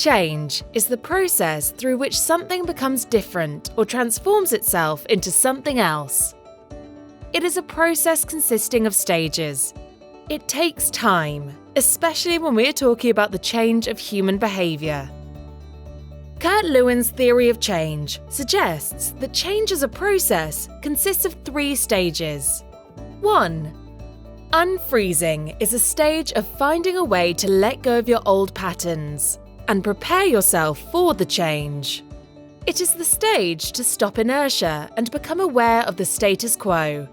Change is the process through which something becomes different or transforms itself into something else. It is a process consisting of stages. It takes time, especially when we are talking about the change of human behaviour. Kurt Lewin's theory of change suggests that change as a process consists of 3 stages. 1. Unfreezing is a stage of finding a way to let go of your old patterns and prepare yourself for the change. It is the stage to stop inertia and become aware of the status quo.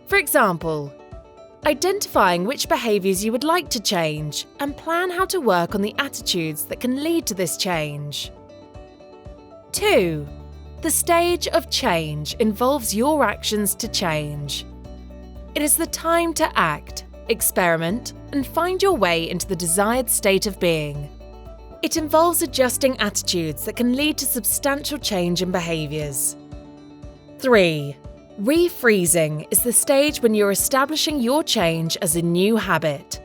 For example, identifying which behaviours you would like to change and plan how to work on the attitudes that can lead to this change. 2. The stage of change involves your actions to change. It is the time to act, experiment, and find your way into the desired state of being. It involves adjusting attitudes that can lead to substantial change in behaviours. 3. Refreezing is the stage when you're establishing your change as a new habit,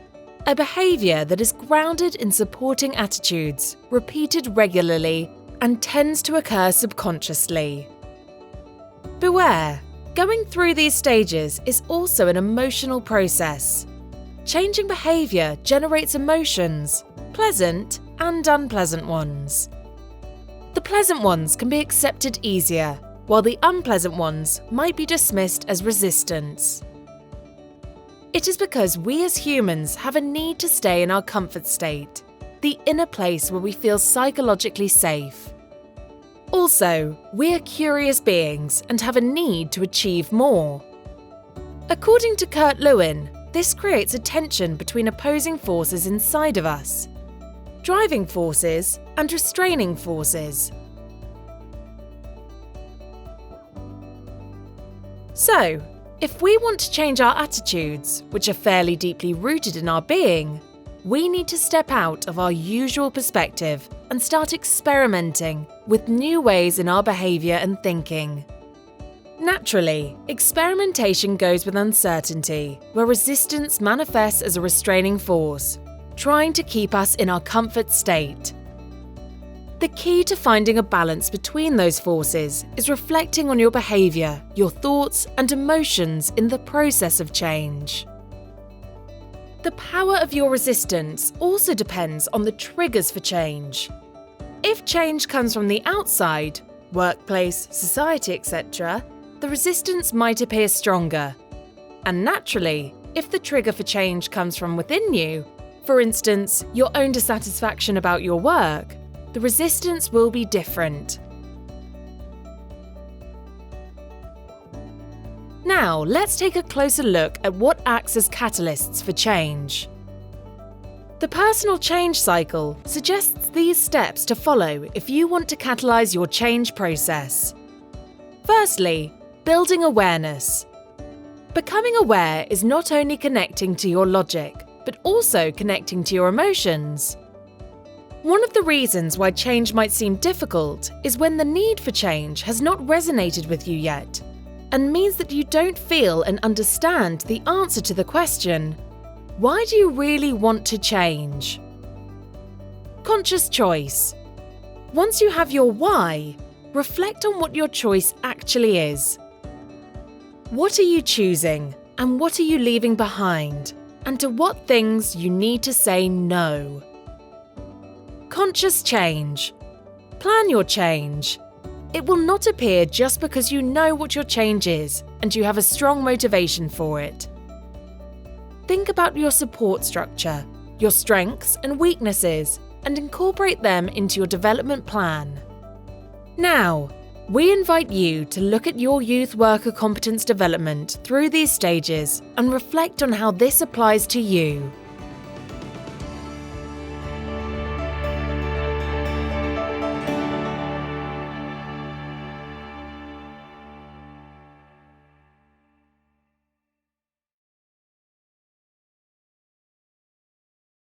a behaviour that is grounded in supporting attitudes, repeated regularly, and tends to occur subconsciously. Beware, going through these stages is also an emotional process. Changing behaviour generates emotions, pleasant and unpleasant ones. The pleasant ones can be accepted easier, while the unpleasant ones might be dismissed as resistance. It is because we as humans have a need to stay in our comfort state, the inner place where we feel psychologically safe. Also, we are curious beings and have a need to achieve more. According to Kurt Lewin, this creates a tension between opposing forces inside of us, driving forces and restraining forces. So, if we want to change our attitudes, which are fairly deeply rooted in our being, we need to step out of our usual perspective and start experimenting with new ways in our behaviour and thinking. Naturally, experimentation goes with uncertainty, where resistance manifests as a restraining force, trying to keep us in our comfort state. The key to finding a balance between those forces is reflecting on your behaviour, your thoughts and emotions in the process of change. The power of your resistance also depends on the triggers for change. If change comes from the outside, workplace, society, etc., the resistance might appear stronger. And naturally, if the trigger for change comes from within you, for instance, your own dissatisfaction about your work, the resistance will be different. Now, let's take a closer look at what acts as catalysts for change. The personal change cycle suggests these steps to follow if you want to catalyse your change process. Firstly, building awareness. Becoming aware is not only connecting to your logic, but also connecting to your emotions. One of the reasons why change might seem difficult is when the need for change has not resonated with you yet, and means that you don't feel and understand the answer to the question, why do you really want to change? Conscious choice. Once you have your why, reflect on what your choice actually is. What are you choosing, and what are you leaving behind, and to what things you need to say no? Conscious change. Plan your change. It will not appear just because you know what your change is and you have a strong motivation for it. Think about your support structure, your strengths and weaknesses, and incorporate them into your development plan. Now, we invite you to look at your youth worker competence development through these stages and reflect on how this applies to you.